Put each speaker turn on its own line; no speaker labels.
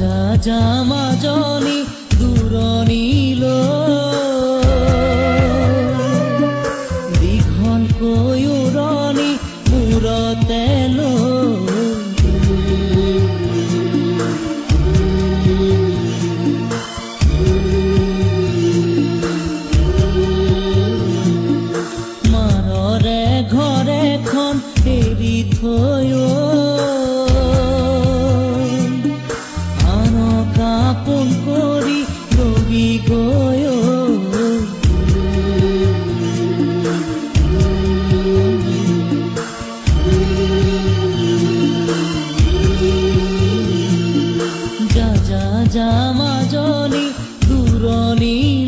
যা জামাজনী দূৰণিল দীঘলকৈ উৰণি মূৰতে মাৰৰে ঘৰখন এৰি থৈ আপোন কৰি ৰবি গৈ যা যা জামাজনী দূৰণি